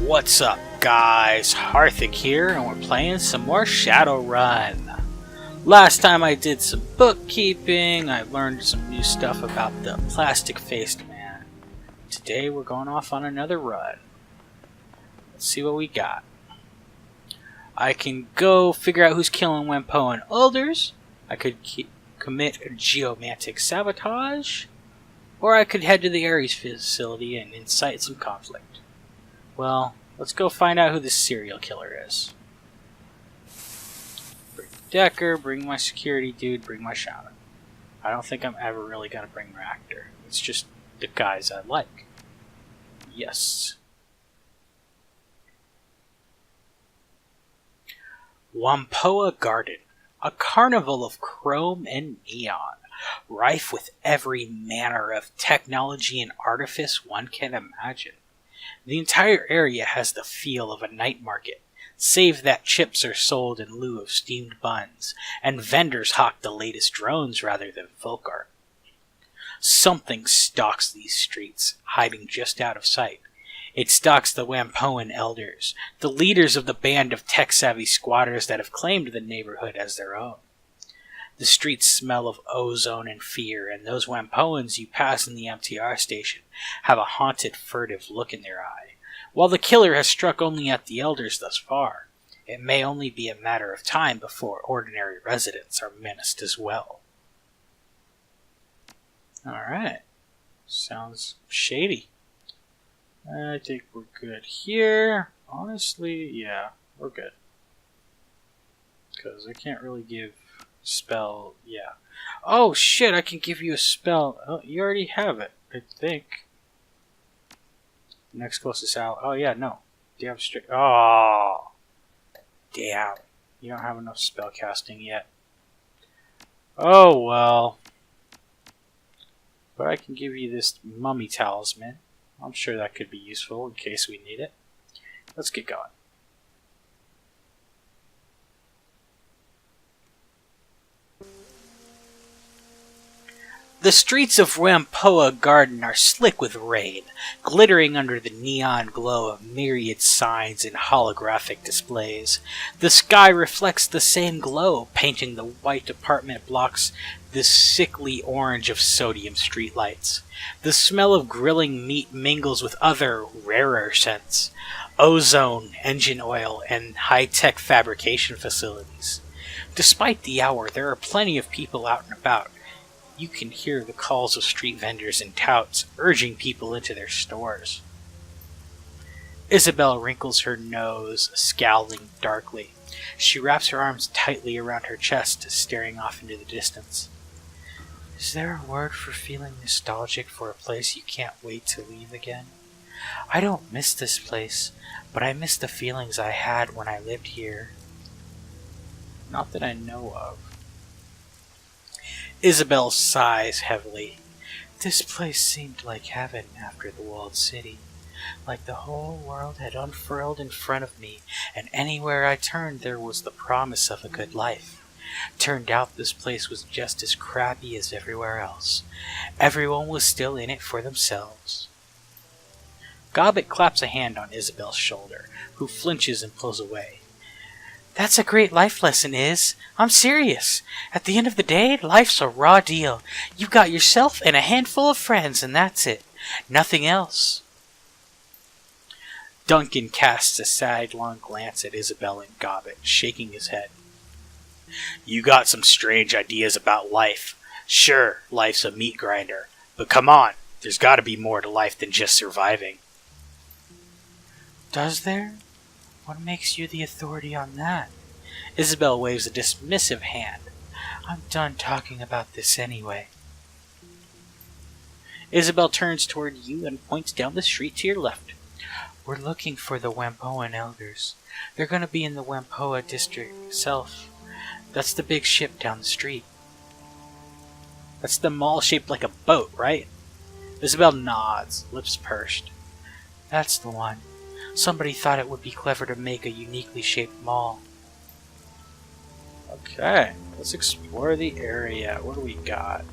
What's up, guys? Harthic here, and we're playing some more Shadowrun. Last time I did some bookkeeping, I learned some new stuff about the plastic-faced man. Today we're going off on another run. Let's see what we got. I can go figure out who's killing Wempo and Elders. I could commit geomantic sabotage. Or I could head to the Ares facility and incite some conflict. Well, let's go find out who this serial killer is. Bring Decker, bring my security dude, bring my shaman. I don't think I'm ever really going to bring Raptor. It's just the guys I like. Yes. Wampoa Garden. A carnival of chrome and neon, rife with every manner of technology and artifice one can imagine. The entire area has the feel of a night market, save that chips are sold in lieu of steamed buns, and vendors hawk the latest drones rather than folk art. Something stalks these streets, hiding just out of sight. It stalks the Wampoan elders, the leaders of the band of tech-savvy squatters that have claimed the neighborhood as their own. The streets smell of ozone and fear, and those Wampoans you pass in the MTR station have a haunted, furtive look in their eye. While the killer has struck only at the elders thus far, it may only be a matter of time before ordinary residents are menaced as well. Alright. Sounds shady. I think we're good here. Honestly, yeah, we're good. Because I can't really give spell, yeah. Oh shit, I can give you a spell. Oh, you already have it, I think. Next closest out. Oh yeah, no. Damn straight. Oh, damn. You don't have enough spell casting yet. Oh well. But I can give you this mummy talisman. I'm sure that could be useful in case we need it. Let's get going. The streets of Wampoa Garden are slick with rain, glittering under the neon glow of myriad signs and holographic displays. The sky reflects the same glow, painting the white apartment blocks this sickly orange of sodium streetlights. The smell of grilling meat mingles with other, rarer scents: ozone, engine oil, and high-tech fabrication facilities. Despite the hour, there are plenty of people out and about. You can hear the calls of street vendors and touts urging people into their stores. Isabel wrinkles her nose, scowling darkly. She wraps her arms tightly around her chest, staring off into the distance. Is there a word for feeling nostalgic for a place you can't wait to leave again? I don't miss this place, but I miss the feelings I had when I lived here. Not that I know of. Isabel sighs heavily. This place seemed like heaven after the walled city. Like the whole world had unfurled in front of me, and anywhere I turned there was the promise of a good life. Turned out this place was just as crappy as everywhere else. Everyone was still in it for themselves. Gobbet claps a hand on Isabel's shoulder, who flinches and pulls away. That's a great life lesson, Iz. I'm serious. At the end of the day, life's a raw deal. You've got yourself and a handful of friends, and that's it. Nothing else. Duncan casts a sidelong glance at Isabel and Gobbet, shaking his head. You got some strange ideas about life. Sure, life's a meat grinder. But come on, there's gotta be more to life than just surviving. Does there? What makes you the authority on that? Isabel waves a dismissive hand. I'm done talking about this anyway. Isabel turns toward you and points down the street to your left. We're looking for the Wampoan elders. They're going to be in the Wampoa district itself. That's the big ship down the street. That's the mall shaped like a boat, right? Isabel nods, lips pursed. That's the one. Somebody thought it would be clever to make a uniquely shaped mall. Okay, let's explore the area. What do we got?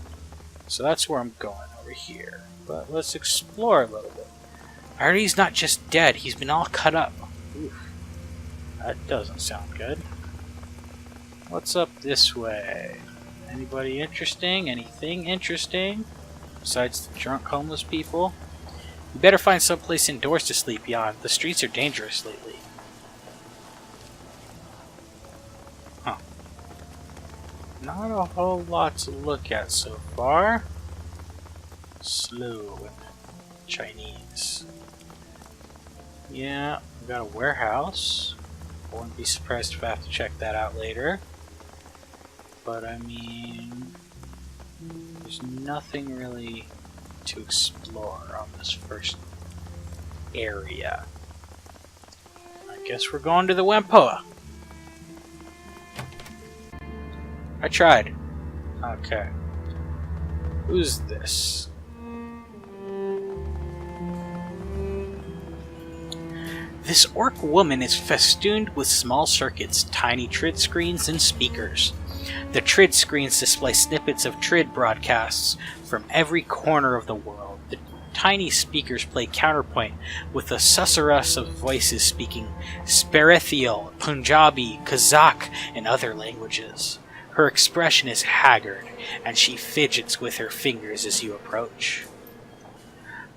So that's where I'm going, over here. But let's explore a little bit. I heard he's not just dead, he's been all cut up. Oof. That doesn't sound good. What's up this way? Anybody interesting? Anything interesting? Besides the drunk homeless people? You better find someplace indoors to sleep, Jan. The streets are dangerous lately. Huh. Not a whole lot to look at so far. Slow and Chinese. Yeah, we got a warehouse. I wouldn't be surprised if I have to check that out later. But I mean, there's nothing really to explore on this first area. I guess we're going to the Wampoa. I tried. Okay. Who's this? This orc woman is festooned with small circuits, tiny trid screens, and speakers. The trid screens display snippets of trid broadcasts from every corner of the world. The tiny speakers play counterpoint with a susurrus of voices speaking Sparethial, Punjabi, Kazakh, and other languages. Her expression is haggard, and she fidgets with her fingers as you approach.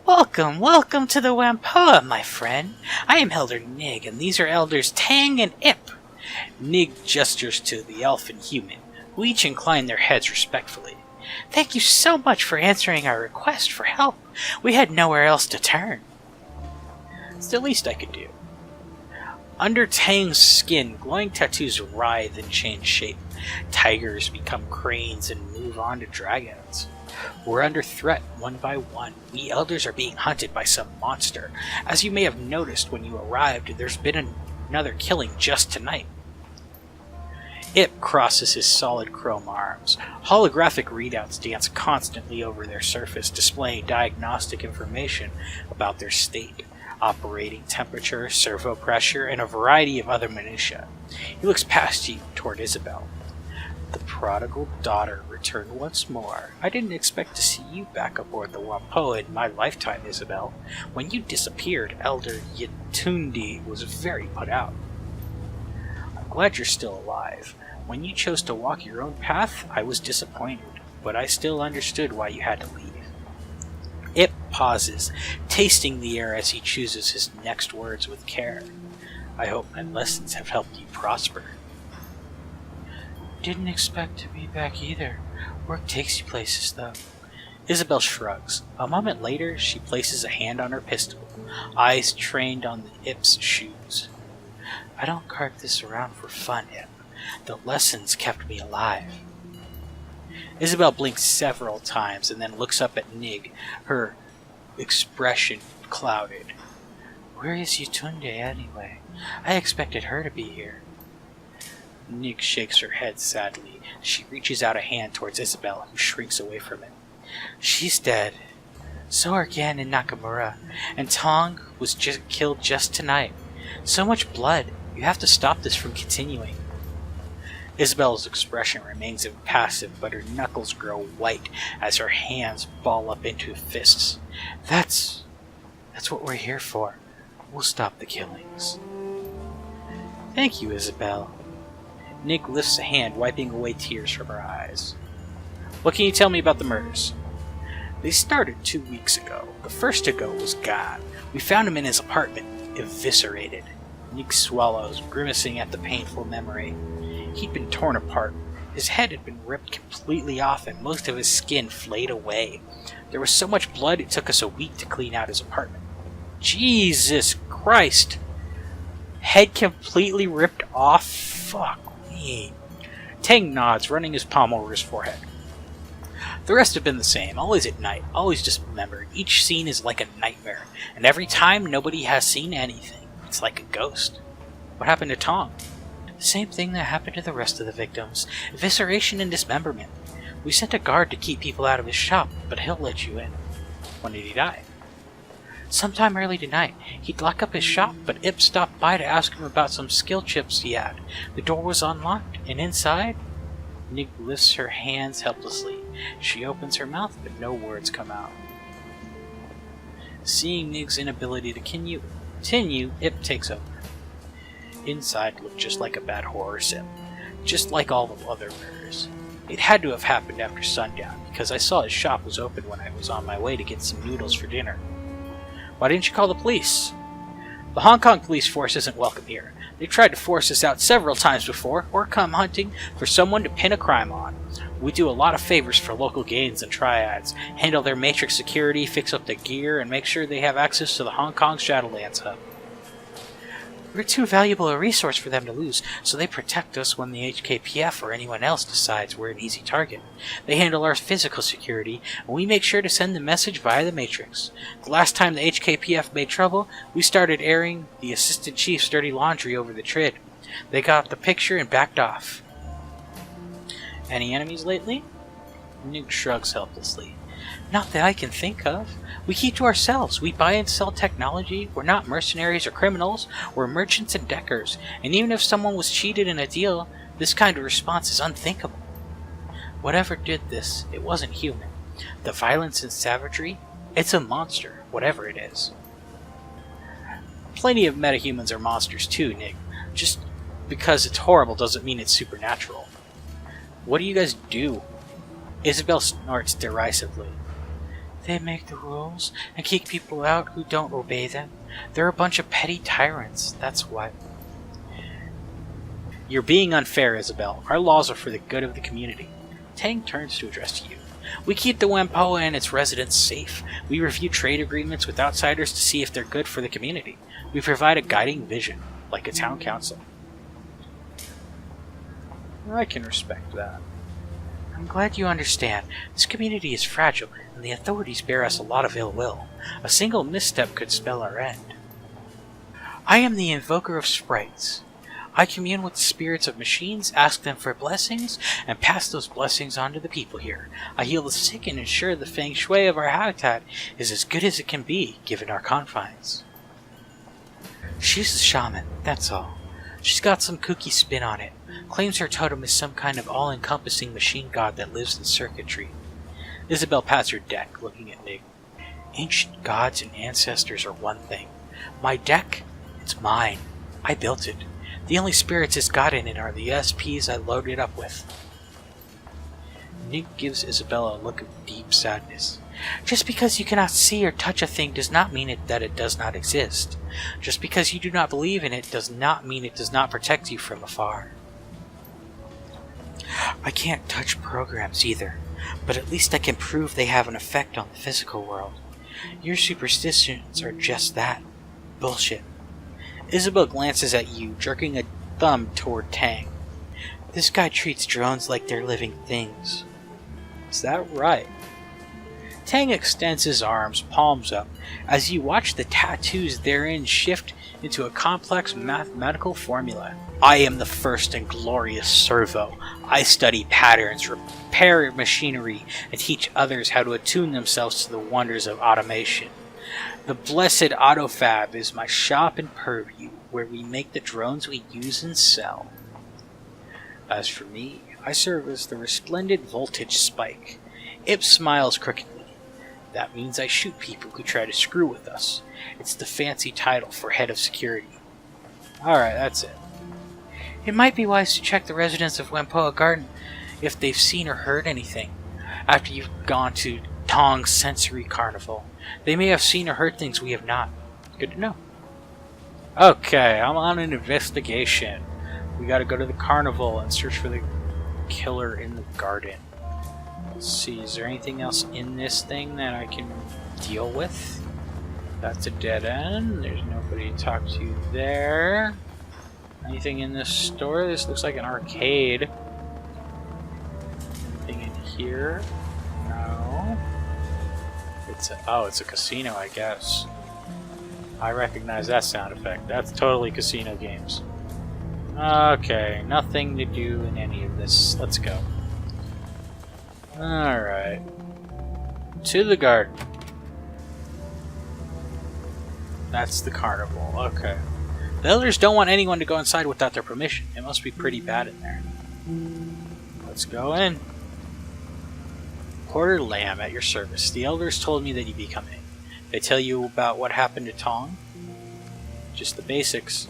Welcome, welcome to the Wampoa, my friend. I am Elder Nig, and these are Elders Tang and Ip. Nig gestures to the elf and human, who each incline their heads respectfully. Thank you so much for answering our request for help. We had nowhere else to turn. It's the least I could do. Under Tang's skin, glowing tattoos writhe and change shape. Tigers become cranes and move on to dragons. We're under threat one by one. We elders are being hunted by some monster. As you may have noticed when you arrived, there's been another killing just tonight. Ip crosses his solid chrome arms. Holographic readouts dance constantly over their surface, displaying diagnostic information about their state, operating temperature, servo pressure, and a variety of other minutiae. He looks past you toward Isabel. The prodigal daughter returned once more. I didn't expect to see you back aboard the Wampoa in my lifetime, Isabel. When you disappeared, Elder Yetundi was very put out. I'm glad you're still alive. When you chose to walk your own path, I was disappointed, but I still understood why you had to leave. Ip pauses, tasting the air as he chooses his next words with care. I hope my lessons have helped you prosper. Didn't expect to be back either. Work takes you places, though. Isabel shrugs. A moment later, she places a hand on her pistol, eyes trained on the Ip's shoes. I don't cart this around for fun, Ip. The lessons kept me alive. Isabel blinks several times and then looks up at Nig, her expression clouded. Where is Yetunde anyway? I expected her to be here. Nig shakes her head sadly. She reaches out a hand towards Isabel, who shrinks away from it. She's dead. So are Gan and Nakamura. And Tong was killed just tonight. So much blood. You have to stop this from continuing. Isabel's expression remains impassive, but her knuckles grow white as her hands ball up into fists. That's what we're here for. We'll stop the killings. Thank you, Isabel. Nick lifts a hand, wiping away tears from her eyes. What can you tell me about the murders? They started 2 weeks ago. The first to go was Gan. We found him in his apartment, eviscerated. Nick swallows, grimacing at the painful memory. He'd been torn apart. His head had been ripped completely off and most of his skin flayed away. There was so much blood it took us a week to clean out his apartment. Jesus Christ! Head completely ripped off? Fuck me. Tang nods, running his palm over his forehead. The rest have been the same, always at night, always dismembered. Each scene is like a nightmare, and every time nobody has seen anything. It's like a ghost. What happened to Tong? The same thing that happened to the rest of the victims. Evisceration and dismemberment. We sent a guard to keep people out of his shop, but he'll let you in. When did he die? Sometime early tonight. He'd lock up his shop, but Ip stopped by to ask him about some skill chips he had. The door was unlocked, and inside... Nig lifts her hands helplessly. She opens her mouth, but no words come out. Seeing Nig's inability to continue, Ip takes over. Inside looked just like a bad horror sim, just like all the other murders. It had to have happened after sundown, because I saw his shop was open when I was on my way to get some noodles for dinner. Why didn't you call the police? The Hong Kong police force isn't welcome here. They tried to force us out several times before, or come hunting for someone to pin a crime on. We do a lot of favors for local gangs and triads, handle their matrix security, fix up their gear, and make sure they have access to the Hong Kong Shadowlands hub. We're too valuable a resource for them to lose, so they protect us when the HKPF or anyone else decides we're an easy target. They handle our physical security, and we make sure to send the message via the Matrix. The last time the HKPF made trouble, we started airing the Assistant Chief's dirty laundry over the TRID. They got the picture and backed off. Any enemies lately? Nuke shrugs helplessly. Not that I can think of. We keep to ourselves. We buy and sell technology. We're not mercenaries or criminals. We're merchants and deckers. And even if someone was cheated in a deal, this kind of response is unthinkable. Whatever did this, it wasn't human. The violence and savagery, it's a monster, whatever it is. Plenty of metahumans are monsters too, Nick. Just because it's horrible doesn't mean it's supernatural. What do you guys do? Isabel snorts derisively. They make the rules and kick people out who don't obey them. They're a bunch of petty tyrants, that's what. You're being unfair, Isabel. Our laws are for the good of the community. Tang turns to address you. We keep the Wampoa and its residents safe. We review trade agreements with outsiders to see if they're good for the community. We provide a guiding vision, like a town council. I can respect that. I'm glad you understand. This community is fragile, and the authorities bear us a lot of ill will. A single misstep could spell our end. I am the invoker of sprites. I commune with the spirits of machines, ask them for blessings, and pass those blessings on to the people here. I heal the sick and ensure the feng shui of our habitat is as good as it can be, given our confines. She's a shaman, that's all. She's got some kooky spin on it. Claims her totem is some kind of all-encompassing machine god that lives in circuitry. Isabel pats her deck, looking at Nig. Ancient gods and ancestors are one thing. My deck? It's mine. I built it. The only spirits it's got in it are the SPs I loaded it up with. Nig gives Isabella a look of deep sadness. Just because you cannot see or touch a thing does not mean that it does not exist. Just because you do not believe in it does not mean it does not protect you from afar. I can't touch programs either, but at least I can prove they have an effect on the physical world. Your superstitions are just that. Bullshit. Isabel glances at you, jerking a thumb toward Tang. This guy treats drones like they're living things. Is that right? Tang extends his arms, palms up, as you watch the tattoos therein shift into a complex mathematical formula. I am the first and glorious servo. I study patterns, repair machinery, and teach others how to attune themselves to the wonders of automation. The blessed Autofab is my shop and purview, where we make the drones we use and sell. As for me, I serve as the resplendent voltage spike. Ip smiles crookedly. That means I shoot people who try to screw with us. It's the fancy title for head of security. Alright, that's it. It might be wise to check the residents of Wampoa Garden if they've seen or heard anything. After you've gone to Tong's Sensory Carnival, they may have seen or heard things we have not. Good to know. Okay, I'm on an investigation. We gotta go to the carnival and search for the killer in the garden. Let's see, is there anything else in this thing that I can deal with? That's a dead end. There's nobody to talk to there. Anything in this store? This looks like an arcade. Anything in here? No. It's a casino, I guess. I recognize that sound effect. That's totally casino games. Okay, nothing to do in any of this. Let's go. Alright. To the garden. That's the carnival. Okay. The elders don't want anyone to go inside without their permission. It must be pretty bad in there. Let's go in. Porter Lamb at your service. The elders told me that you'd be coming. They tell you about what happened to Tong? Just the basics.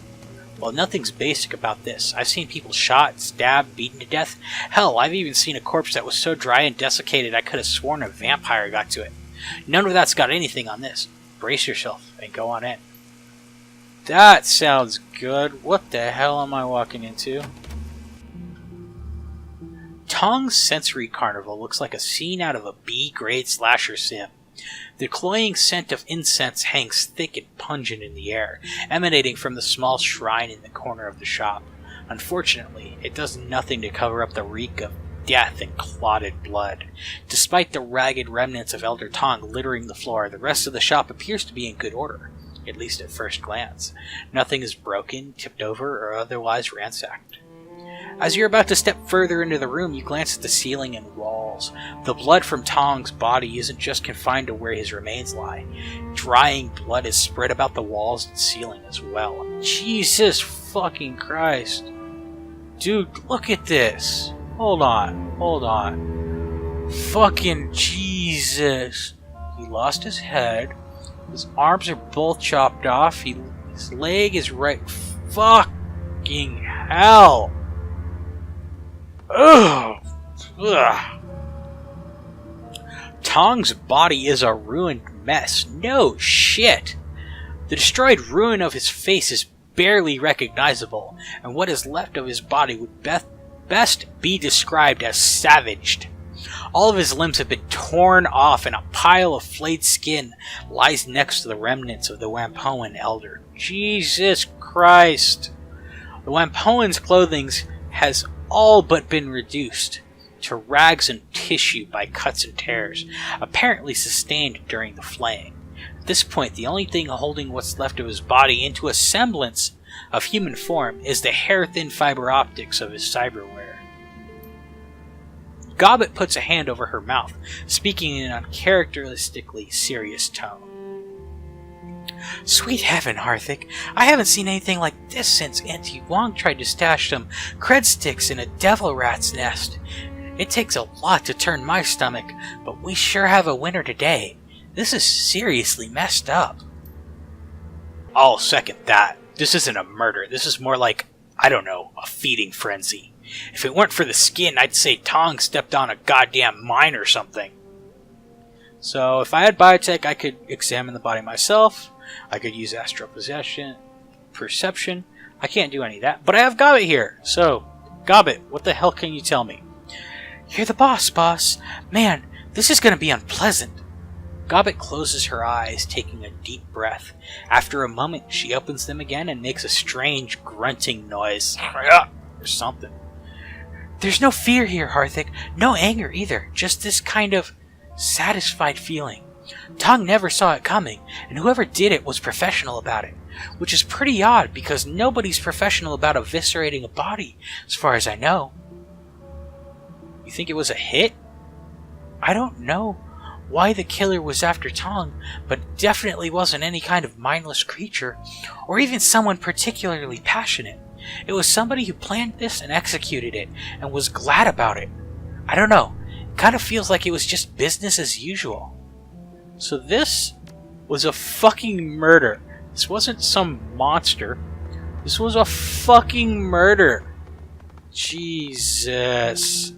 Well, nothing's basic about this. I've seen people shot, stabbed, beaten to death. Hell, I've even seen a corpse that was so dry and desiccated I could have sworn a vampire got to it. None of that's got anything on this. Brace yourself and go on in. That sounds good. What the hell am I walking into? Tong's Sensory Carnival looks like a scene out of a B-grade slasher sim. The cloying scent of incense hangs thick and pungent in the air, emanating from the small shrine in the corner of the shop. Unfortunately, it does nothing to cover up the reek of death and clotted blood. Despite the ragged remnants of Elder Tong littering the floor, the rest of the shop appears to be in good order, at least at first glance. Nothing is broken, tipped over, or otherwise ransacked. As you're about to step further into the room, you glance at the ceiling and walls. The blood from Tong's body isn't just confined to where his remains lie. Drying blood is spread about the walls and ceiling as well. Jesus fucking Christ. Dude, look at this. Hold on. Fucking Jesus. He lost his head. His arms are both chopped off. His leg is right. Fucking hell. Ugh. Tong's body is a ruined mess. No shit. The destroyed ruin of his face is barely recognizable, and what is left of his body would best be described as savaged. All of his limbs have been torn off, and a pile of flayed skin lies next to the remnants of the Wampoan elder. Jesus Christ. The Wampoan's clothing has all but been reduced to rags and tissue by cuts and tears, apparently sustained during the flaying. At this point, the only thing holding what's left of his body into a semblance of human form is the hair-thin fiber optics of his cyberware. Gobbet puts a hand over her mouth, speaking in an uncharacteristically serious tone. Sweet heaven, Harthic, I haven't seen anything like this since Auntie Wong tried to stash some cred sticks in a devil rat's nest. It takes a lot to turn my stomach, but we sure have a winner today. This is seriously messed up. I'll second that. This isn't a murder. This is more like, I don't know, a feeding frenzy. If it weren't for the skin, I'd say Tong stepped on a goddamn mine or something. So if I had biotech, I could examine the body myself. I could use astral perception. I can't do any of that, but I have Gobbet here. So, Gobbet, what the hell can you tell me? You're the boss. Man, this is going to be unpleasant. Gobbet closes her eyes, taking a deep breath. After a moment, she opens them again and makes a strange grunting noise. Or something. There's no fear here, Harthic. No anger either. Just this kind of satisfied feeling. Tong never saw it coming, and whoever did it was professional about it. Which is pretty odd, because nobody's professional about eviscerating a body, as far as I know. You think it was a hit? I don't know why the killer was after Tong, but it definitely wasn't any kind of mindless creature, or even someone particularly passionate. It was somebody who planned this and executed it, and was glad about it. I don't know, it kind of feels like it was just business as usual. So this was a fucking murder. This wasn't some monster. This was a fucking murder. Jesus.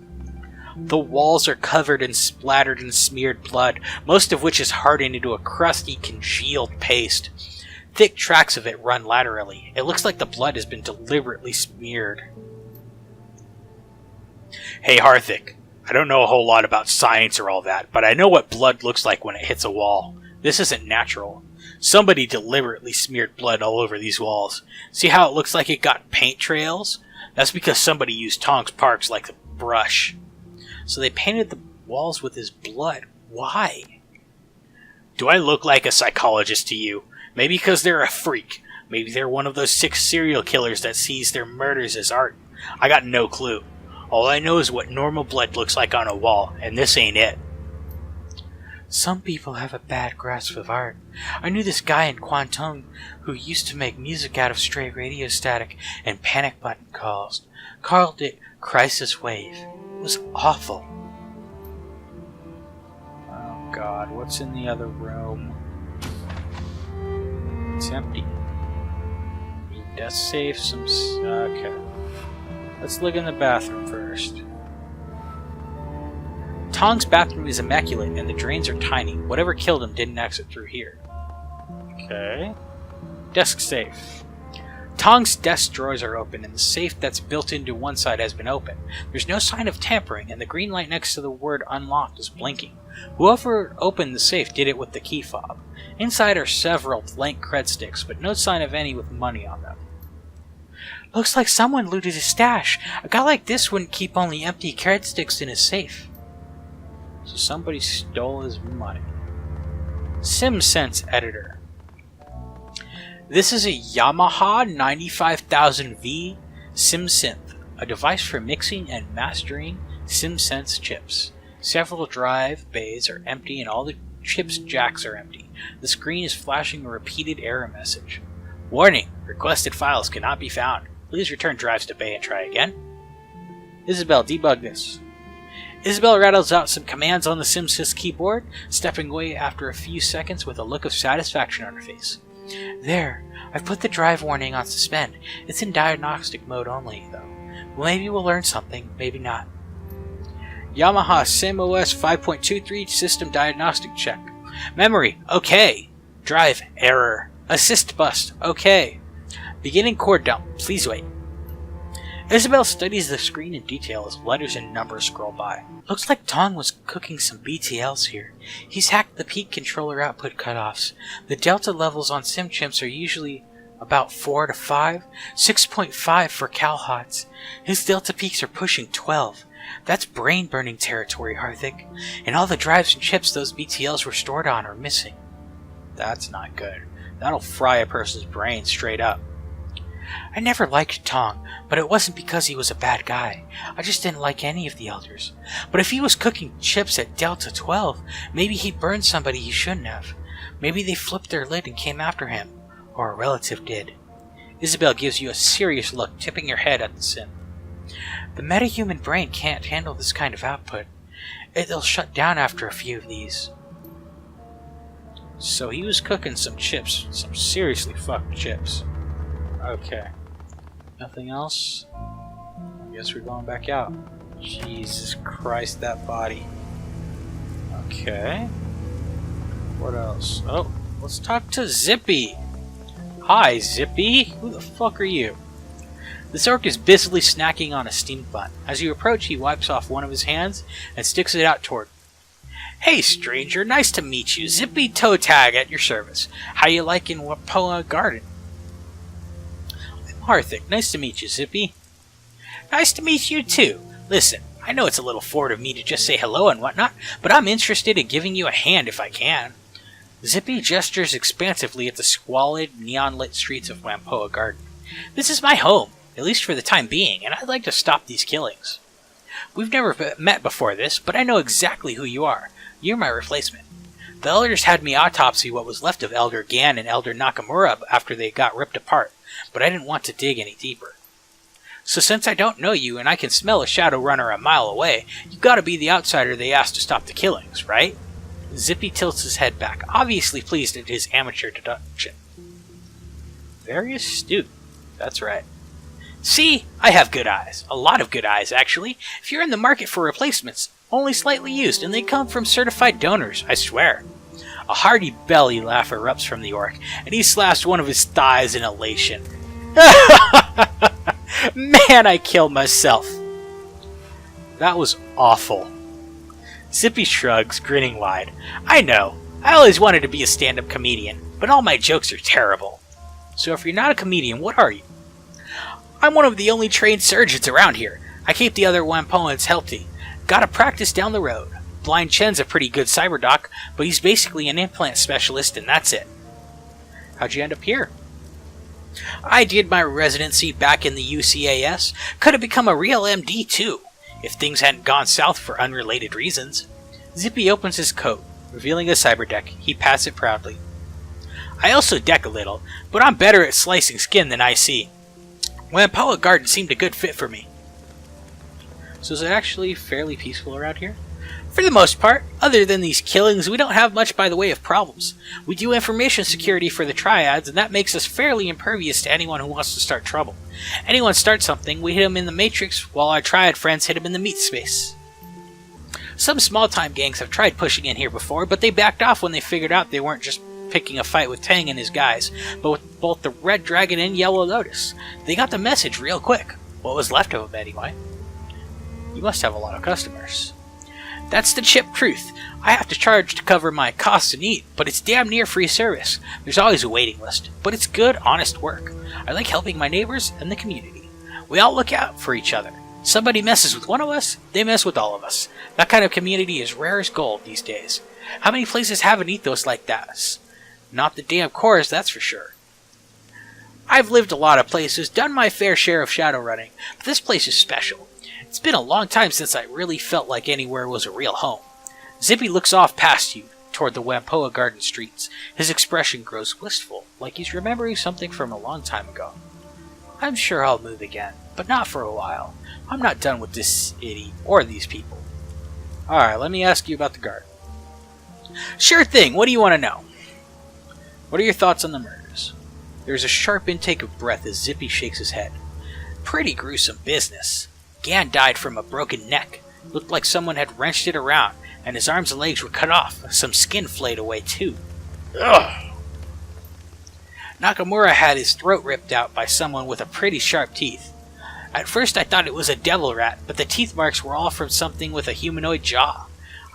The walls are covered in splattered and smeared blood, most of which is hardened into a crusty, congealed paste. Thick tracks of it run laterally. It looks like the blood has been deliberately smeared. Hey Harthic, I don't know a whole lot about science or all that, but I know what blood looks like when it hits a wall. This isn't natural. Somebody deliberately smeared blood all over these walls. See how it looks like it got paint trails? That's because somebody used Tong's parks like a brush. So they painted the walls with his blood. Why? Do I look like a psychologist to you? Maybe because they're a freak. Maybe they're one of those 6 serial killers that sees their murders as art. I got no clue. All I know is what normal blood looks like on a wall, and this ain't it. Some people have a bad grasp of art. I knew this guy in Kwantung who used to make music out of stray radio static and panic button calls. Called it Crisis Wave. It was awful. Oh god, what's in the other room? It's empty. Desk safe, okay. Let's look in the bathroom first. Tong's bathroom is immaculate and the drains are tiny. Whatever killed him didn't exit through here. Okay. Desk safe. Tong's desk drawers are open and the safe that's built into one side has been opened. There's no sign of tampering and the green light next to the word unlocked is blinking. Whoever opened the safe did it with the key fob. Inside are several blank cred sticks, but no sign of any with money on them. Looks like someone looted his stash. A guy like this wouldn't keep only empty cred sticks in his safe. So somebody stole his money. SimSense Editor. This is a Yamaha 95000V SimSynth, a device for mixing and mastering SimSense chips. Several drive bays are empty and all the chips jacks are empty. The screen is flashing a repeated error message. Warning! Requested files cannot be found. Please return drives to bay and try again. Isabel, debug this. Isabel rattles out some commands on the SimSys keyboard, stepping away after a few seconds with a look of satisfaction on her face. There, I've put the drive warning on suspend. It's in diagnostic mode only, though. Maybe we'll learn something, maybe not. Yamaha SimOS 5.23 system diagnostic check. Memory, okay. Drive, error. Assist bust, okay. Beginning cord dump, please wait. Isabel studies the screen in detail as letters and numbers scroll by. Looks like Tong was cooking some BTLs here. He's hacked the peak controller output cutoffs. The delta levels on SimChimps are usually about 4 to 5, 6.5 for CalHots. His delta peaks are pushing 12. That's brain-burning territory, Harthic. And all the drives and chips those BTLs were stored on are missing. That's not good. That'll fry a person's brain straight up. I never liked Tong, but it wasn't because he was a bad guy. I just didn't like any of the elders. But if he was cooking chips at Delta 12, maybe he burned somebody he shouldn't have. Maybe they flipped their lid and came after him. Or a relative did. Isabel gives you a serious look, tipping your head at the sim. The metahuman brain can't handle this kind of output. It'll shut down after a few of these. So he was cooking some chips. Some seriously fucked chips. Okay. Nothing else? I guess we're going back out. Jesus Christ, that body. Okay. What else? Oh, let's talk to Zippy. Hi, Zippy. Who the fuck are you? This orc is busily snacking on a steamed bun. As you approach, he wipes off one of his hands and sticks it out toward you. Hey, stranger. Nice to meet you. Zippy Toe Tag at your service. How you liking Wapoa Garden? Harthic, nice to meet you, Zippy. Nice to meet you, too. Listen, I know it's a little forward of me to just say hello and whatnot, but I'm interested in giving you a hand if I can. Zippy gestures expansively at the squalid, neon-lit streets of Whampoa Garden. This is my home, at least for the time being, and I'd like to stop these killings. We've never met before this, but I know exactly who you are. You're my replacement. The elders had me autopsy what was left of Elder Gan and Elder Nakamura after they got ripped apart, but I didn't want to dig any deeper. So since I don't know you and I can smell a Shadowrunner a mile away, you've got to be the outsider they asked to stop the killings, right? Zippy tilts his head back, obviously pleased at his amateur deduction. Very astute. That's right. See, I have good eyes. A lot of good eyes, actually. If you're in the market for replacements, only slightly used, and they come from certified donors, I swear. A hearty belly laugh erupts from the orc, and he slaps one of his thighs in elation. Man, I killed myself. That was awful. Zippy shrugs, grinning wide. I know. I always wanted to be a stand-up comedian, but all my jokes are terrible. So if you're not a comedian, what are you? I'm one of the only trained surgeons around here. I keep the other Whampoans healthy. Gotta practice down the road. Blind Chen's a pretty good cyberdoc, but he's basically an implant specialist and that's it. How'd you end up here? I did my residency back in the UCAS. Could have become a real MD too, if things hadn't gone south for unrelated reasons. Zippy opens his coat, revealing a cyberdeck. He pats it proudly. I also deck a little, but I'm better at slicing skin than I see. Whampoa Garden seemed a good fit for me. So is it actually fairly peaceful around here? For the most part, other than these killings, we don't have much by the way of problems. We do information security for the Triads, and that makes us fairly impervious to anyone who wants to start trouble. Anyone starts something, we hit them in the Matrix, while our Triad friends hit them in the meat space. Some small-time gangs have tried pushing in here before, but they backed off when they figured out they weren't just picking a fight with Tang and his guys, but with both the Red Dragon and Yellow Lotus. They got the message real quick. What was left of them, anyway. You must have a lot of customers. That's the chip truth. I have to charge to cover my costs and eat, but it's damn near free service. There's always a waiting list, but it's good, honest work. I like helping my neighbors and the community. We all look out for each other. Somebody messes with one of us, they mess with all of us. That kind of community is rare as gold these days. How many places have an ethos like that? Not the damn cores, that's for sure. I've lived a lot of places, done my fair share of shadowrunning, but this place is special. It's been a long time since I really felt like anywhere was a real home. Zippy looks off past you, toward the Whampoa Garden streets. His expression grows wistful, like he's remembering something from a long time ago. I'm sure I'll move again, but not for a while. I'm not done with this city or these people. Alright, let me ask you about the garden. Sure thing, what do you want to know? What are your thoughts on the murders? There's a sharp intake of breath as Zippy shakes his head. Pretty gruesome business. Gan died from a broken neck. Looked like someone had wrenched it around, and his arms and legs were cut off. Some skin flayed away too. Ugh. Nakamura had his throat ripped out by someone with a pretty sharp teeth. At first I thought it was a devil rat, but the teeth marks were all from something with a humanoid jaw.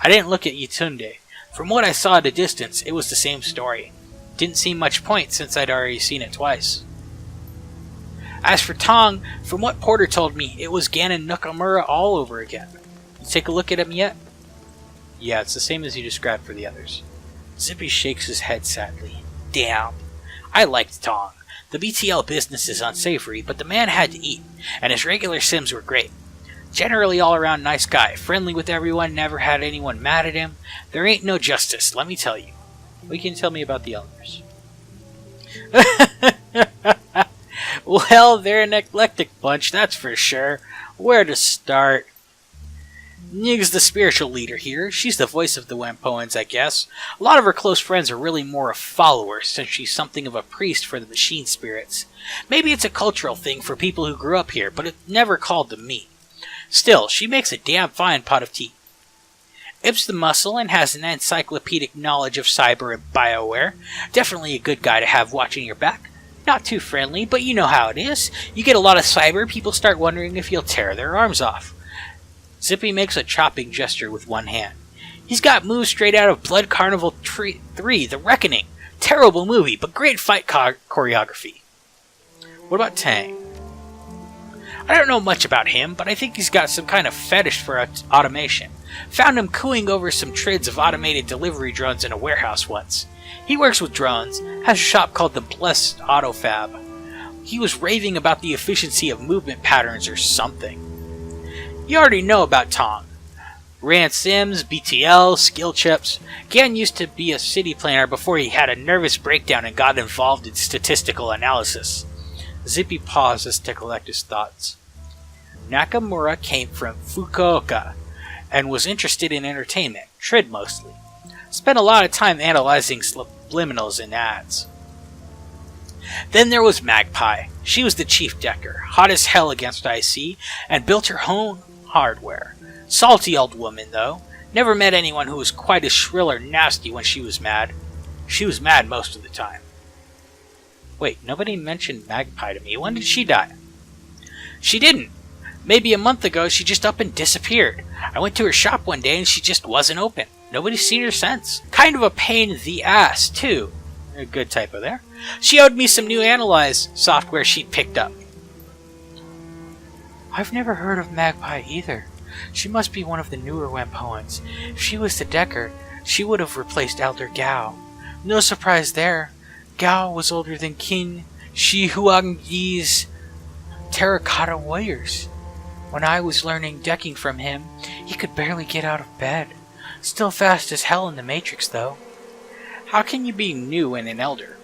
I didn't look at Yatunde. From what I saw at a distance, it was the same story. Didn't seem much point since I'd already seen it twice. As for Tong, from what Porter told me, it was Gan and Nakamura all over again. You take a look at him yet? Yeah, it's the same as you described for the others. Zippy shakes his head sadly. Damn. I liked Tong. The BTL business is unsavory, but the man had to eat, and his regular sims were great. Generally all around nice guy, friendly with everyone, never had anyone mad at him. There ain't no justice, let me tell you. What can you tell me about the elders? Well, they're an eclectic bunch, that's for sure. Where to start? Nig's the spiritual leader here. She's the voice of the Whampoans, I guess. A lot of her close friends are really more of followers, since she's something of a priest for the machine spirits. Maybe it's a cultural thing for people who grew up here, but it never called to me. Still, she makes a damn fine pot of tea. Ib's the muscle and has an encyclopedic knowledge of cyber and BioWare. Definitely a good guy to have watching your back. Not too friendly, but you know how it is. You get a lot of cyber, people start wondering if you'll tear their arms off. Zippy makes a chopping gesture with one hand. He's got moves straight out of Blood Carnival 3, The Reckoning. Terrible movie, but great fight choreography. What about Tang? I don't know much about him, but I think he's got some kind of fetish for automation. Found him cooing over some trids of automated delivery drones in a warehouse once. He works with drones, has a shop called the Blessed Autofab. He was raving about the efficiency of movement patterns or something. You already know about Tong. Ran Sims, BTL, skill chips. Gan used to be a city planner before he had a nervous breakdown and got involved in statistical analysis. Zippy pauses to collect his thoughts. Nakamura came from Fukuoka and was interested in entertainment, trid mostly. Spent a lot of time analyzing subliminals in ads. Then there was Magpie. She was the chief decker, hot as hell against IC, and built her own hardware. Salty old woman, though. Never met anyone who was quite as shrill or nasty when she was mad. She was mad most of the time. Wait, nobody mentioned Magpie to me. When did she die? She didn't. Maybe a month ago she just up and disappeared. I went to her shop one day and she just wasn't open. Nobody's seen her since. Kind of a pain in the ass, too. A good typo there. She owed me some new Analyze software she'd picked up. I've never heard of Magpie either. She must be one of the newer Whampoans. If she was the Decker, she would have replaced Elder Gao. No surprise there. Gao was older than King Shi Huangyi's terracotta warriors. When I was learning decking from him, he could barely get out of bed. Still fast as hell in the Matrix, though. How can you be new and an elder?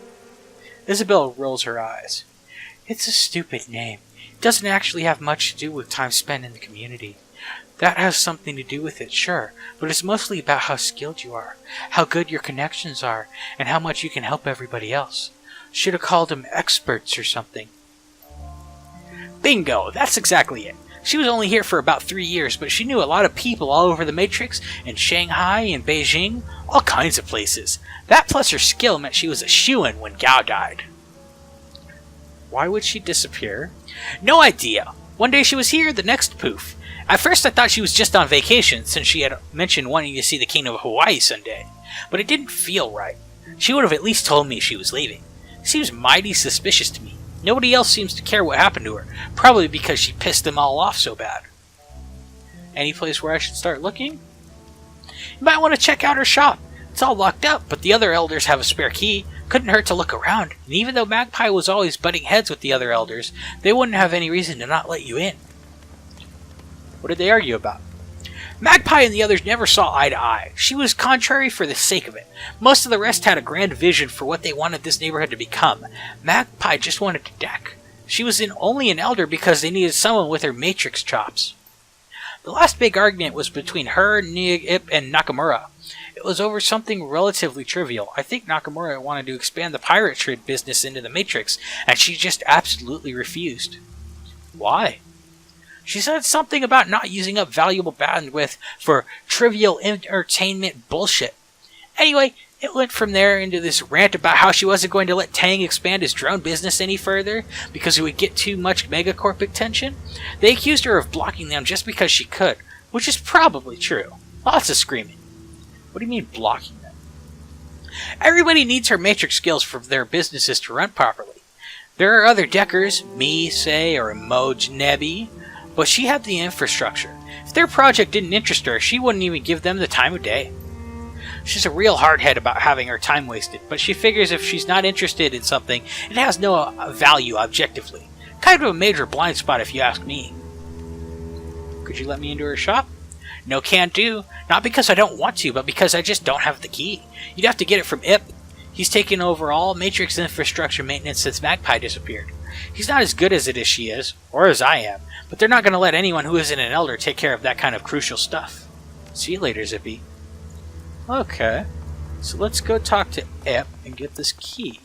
Isabel rolls her eyes. It's a stupid name. It doesn't actually have much to do with time spent in the community. That has something to do with it, sure, but it's mostly about how skilled you are, how good your connections are, and how much you can help everybody else. Should have called them experts or something. Bingo! That's exactly it. She was only here for about 3 years, but she knew a lot of people all over the Matrix, in Shanghai and Beijing, all kinds of places. That plus her skill meant she was a shoo-in when Gao died. Why would she disappear? No idea. One day she was here, the next poof. At first I thought she was just on vacation, since she had mentioned wanting to see the King of Hawaii someday. But it didn't feel right. She would have at least told me she was leaving. Seems mighty suspicious to me. Nobody else seems to care what happened to her, probably because she pissed them all off so bad. Any place where I should start looking? You might want to check out her shop. It's all locked up, but the other elders have a spare key. Couldn't hurt to look around, and even though Magpie was always butting heads with the other elders, they wouldn't have any reason to not let you in. What did they argue about? Magpie and the others never saw eye to eye. She was contrary for the sake of it. Most of the rest had a grand vision for what they wanted this neighborhood to become. Magpie just wanted to deck. She was only an elder because they needed someone with her matrix chops. The last big argument was between her, Nig, Ip, and Nakamura. It was over something relatively trivial. I think Nakamura wanted to expand the pirate trade business into the Matrix, and she just absolutely refused. Why? She said something about not using up valuable bandwidth for trivial entertainment bullshit. Anyway, it went from there into this rant about how she wasn't going to let Tang expand his drone business any further because it would get too much megacorp attention. They accused her of blocking them just because she could, which is probably true. Lots of screaming. What do you mean blocking them? Everybody needs her matrix skills for their businesses to run properly. There are other deckers, me, say, or Moj Nebi, but she had the infrastructure. If their project didn't interest her, she wouldn't even give them the time of day. She's a real hardhead about having her time wasted, but she figures if she's not interested in something, it has no value objectively. Kind of a major blind spot if you ask me. Could you let me into her shop? No, can't do. Not because I don't want to, but because I just don't have the key. You'd have to get it from Ip. He's taken over all Matrix infrastructure maintenance since Magpie disappeared. He's not as good as it as she is, or as I am, but they're not going to let anyone who isn't an elder take care of that kind of crucial stuff. See you later, Zippy. Okay, so let's go talk to Ip and get this key,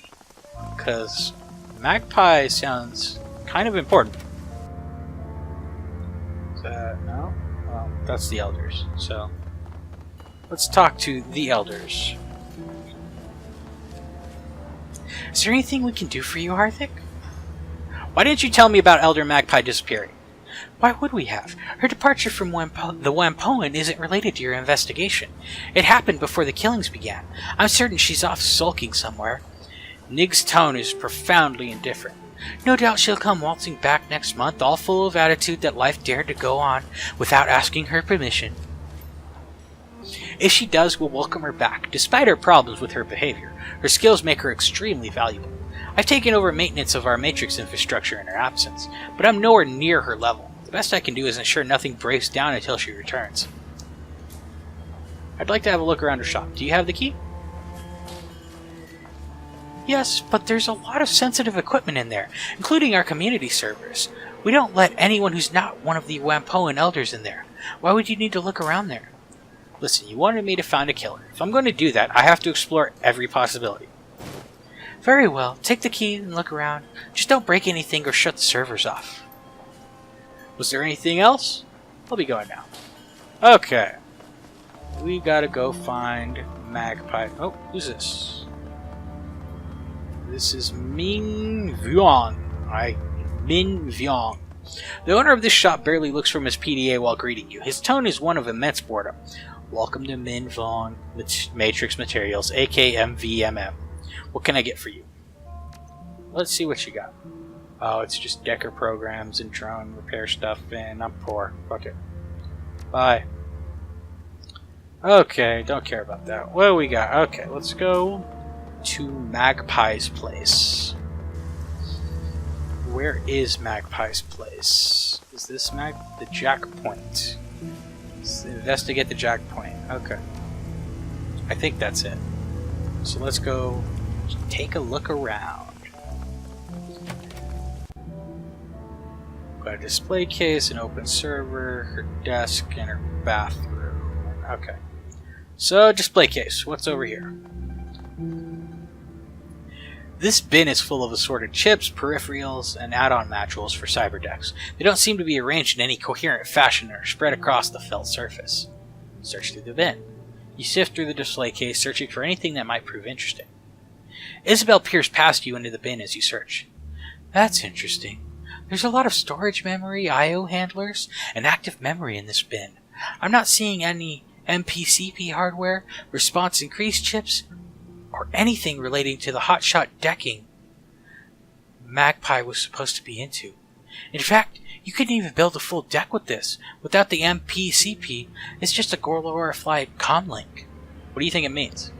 because Magpie sounds kind of important. Is that, no? Well, that's the elders, so let's talk to the elders. Is there anything we can do for you, Harthic? Why didn't you tell me about Elder Magpie disappearing? Why would we have? Her departure from the Wampoan isn't related to your investigation. It happened before the killings began. I'm certain she's off sulking somewhere. Nig's tone is profoundly indifferent. No doubt she'll come waltzing back next month, all full of attitude that life dared to go on without asking her permission. If she does, we'll welcome her back, despite her problems with her behavior. Her skills make her extremely valuable. I've taken over maintenance of our Matrix infrastructure in her absence, but I'm nowhere near her level. The best I can do is ensure nothing breaks down until she returns. I'd like to have a look around her shop. Do you have the key? Yes, but there's a lot of sensitive equipment in there, including our community servers. We don't let anyone who's not one of the Wampoan elders in there. Why would you need to look around there? Listen, you wanted me to find a killer. If I'm going to do that, I have to explore every possibility. Very well, take the key and look around. Just don't break anything or shut the servers off. Was there anything else? I'll be going now. Okay. We gotta go find Magpie. Oh, who's this? This is Min Vuong. Min Vuong. The owner of this shop barely looks from his PDA while greeting you. His tone is one of immense boredom. Welcome to Min Vuong Matrix Materials, aka MVMM. What can I get for you? Let's see what you got. Oh, it's just Decker programs and drone repair stuff, and I'm poor. Fuck it. Bye. Okay, don't care about that. What do we got? Okay, let's go to Magpie's place. Where is Magpie's place? Is this the Jack Point? Let's investigate the Jack Point. Okay. I think that's it. So let's go take a look around. Got a display case, an open server, her desk, and her bathroom. Okay. So, display case. What's over here? This bin is full of assorted chips, peripherals, and add-on modules for cyberdecks. They don't seem to be arranged in any coherent fashion and are spread across the felt surface. Search through the bin. You sift through the display case, searching for anything that might prove interesting. Isabel peers past you into the bin as you search. That's interesting. There's a lot of storage memory, I/O handlers, and active memory in this bin. I'm not seeing any MPCP hardware, response increase chips, or anything relating to the hotshot decking Magpie was supposed to be into. In fact, you couldn't even build a full deck with this. Without the MPCP, it's just a glorified comlink. What do you think it means?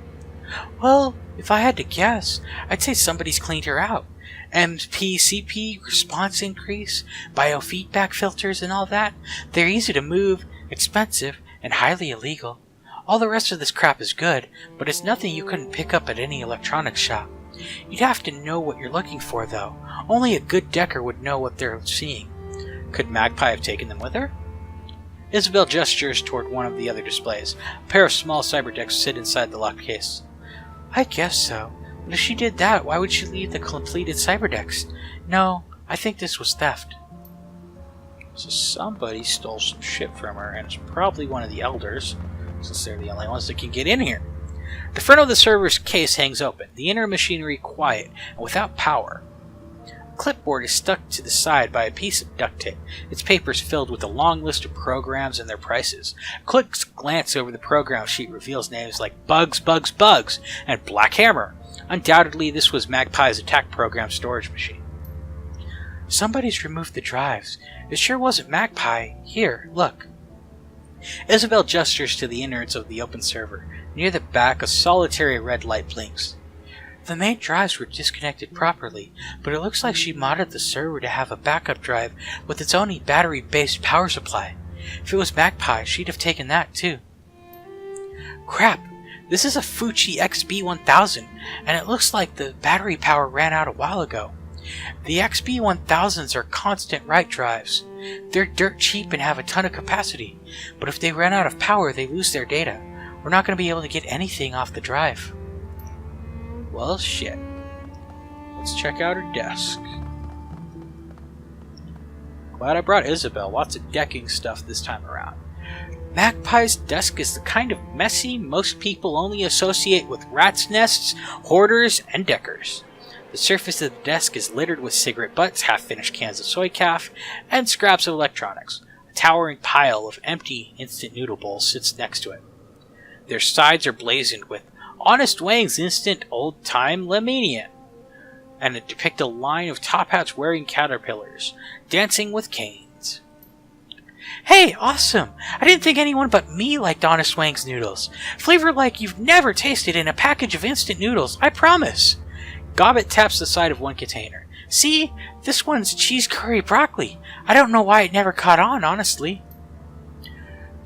Well, if I had to guess, I'd say somebody's cleaned her out. MPCP, response increase, biofeedback filters and all that, they're easy to move, expensive, and highly illegal. All the rest of this crap is good, but it's nothing you couldn't pick up at any electronics shop. You'd have to know what you're looking for, though. Only a good decker would know what they're seeing. Could Magpie have taken them with her? Isabel gestures toward one of the other displays. A pair of small cyberdecks sit inside the locked case. I guess so. But if she did that, why would she leave the completed cyberdecks? No, I think this was theft. So somebody stole some shit from her, and it's probably one of the elders, since they're the only ones that can get in here. The front of the server's case hangs open, the inner machinery quiet and without power. A clipboard is stuck to the side by a piece of duct tape, its papers filled with a long list of programs and their prices. A quick glance over the program sheet reveals names like Bugs, Bugs, Bugs, and Black Hammer. Undoubtedly, this was Magpie's attack program storage machine. Somebody's removed the drives. It sure wasn't Magpie. Here, look. Isabel gestures to the innards of the open server. Near the back, a solitary red light blinks. The main drives were disconnected properly, but it looks like she modded the server to have a backup drive with its own battery-based power supply. If it was Magpie, she'd have taken that too. Crap! This is a Fuji XB1000, and it looks like the battery power ran out a while ago. The XB1000s are constant write drives. They're dirt cheap and have a ton of capacity, but if they run out of power, they lose their data. We're not going to be able to get anything off the drive. Well, shit. Let's check out her desk. Glad I brought Isabel. Lots of decking stuff this time around. Magpie's desk is the kind of messy most people only associate with rats' nests, hoarders, and deckers. The surface of the desk is littered with cigarette butts, half-finished cans of soy calf, and scraps of electronics. A towering pile of empty instant noodle bowls sits next to it. Their sides are blazoned with Honest Wang's Instant Old Time Lemania, and it depict a line of top hats wearing caterpillars, dancing with canes. Hey, awesome! I didn't think anyone but me liked Honest Wang's noodles. Flavor like you've never tasted in a package of instant noodles, I promise! Gobbet taps the side of one container. See? This one's cheese curry broccoli. I don't know why it never caught on, honestly.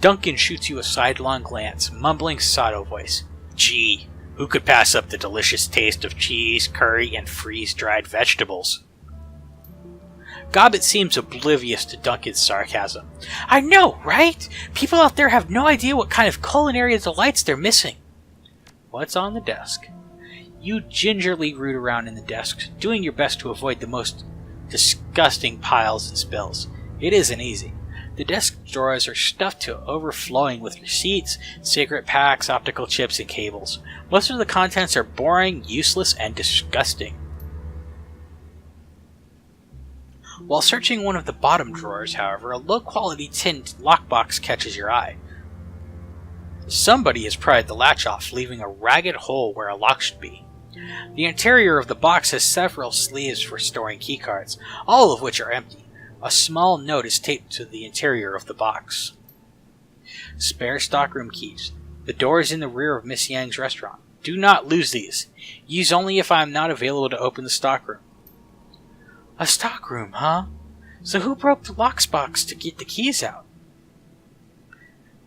Duncan shoots you a sidelong glance, mumbling sotto voice. Gee, who could pass up the delicious taste of cheese, curry, and freeze-dried vegetables? Gobbet seems oblivious to Duncan's sarcasm. I know, right? People out there have no idea what kind of culinary delights they're missing. What's on the desk? You gingerly root around in the desk, doing your best to avoid the most disgusting piles and spills. It isn't easy. The desk drawers are stuffed to overflowing with receipts, cigarette packs, optical chips, and cables. Most of the contents are boring, useless, and disgusting. While searching one of the bottom drawers, however, a low-quality tin lockbox catches your eye. Somebody has pried the latch off, leaving a ragged hole where a lock should be. The interior of the box has several sleeves for storing keycards, all of which are empty. A small note is taped to the interior of the box. Spare stockroom keys. The door is in the rear of Miss Yang's restaurant. Do not lose these. Use only if I am not available to open the stockroom. A stockroom, huh? So who broke the lockbox to get the keys out?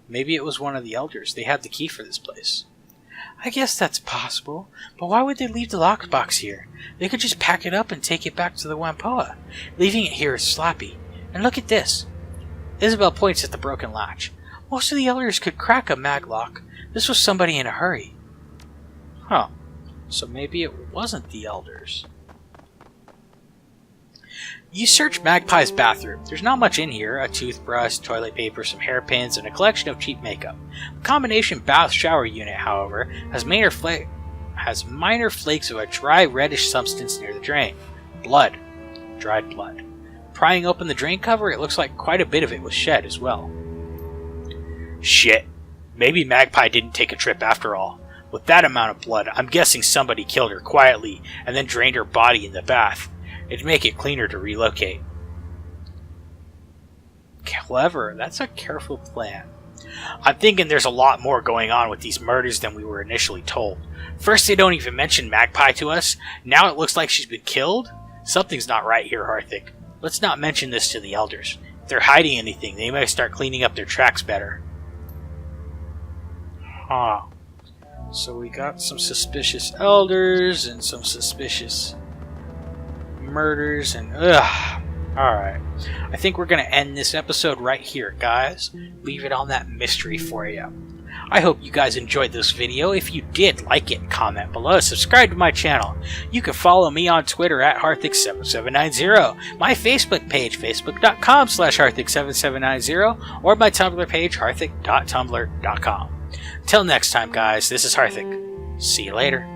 Maybe it was one of the elders. They had the key for this place. I guess that's possible, but why would they leave the lockbox here? They could just pack it up and take it back to the Wampoa. Leaving it here is sloppy. And look at this. Isabel points at the broken latch. Most of the elders could crack a maglock. This was somebody in a hurry. Huh. So maybe it wasn't the elders. You search Magpie's bathroom. There's not much in here. A toothbrush, toilet paper, some hairpins, and a collection of cheap makeup. The combination bath-shower unit, however, has minor flakes of a dry reddish substance near the drain. Blood. Dried blood. Prying open the drain cover, it looks like quite a bit of it was shed as well. Shit. Maybe Magpie didn't take a trip after all. With that amount of blood, I'm guessing somebody killed her quietly and then drained her body in the bath. It'd make it cleaner to relocate. Clever. That's a careful plan. I'm thinking there's a lot more going on with these murders than we were initially told. First they don't even mention Magpie to us. Now it looks like she's been killed? Something's not right here, Harthic. Let's not mention this to the elders. If they're hiding anything, they might start cleaning up their tracks better. Huh. So we got some suspicious elders and some suspicious murders and alright. I think we're going to end this episode right here, guys. Leave it on that mystery for you. I hope you guys enjoyed this video. If you did, like it, comment below, subscribe to my channel. You can follow me on Twitter at Harthic7790, my Facebook page, facebook.com/Harthic7790, or my Tumblr page, Harthic.tumblr.com. Till next time, guys, this is Harthic. See you later.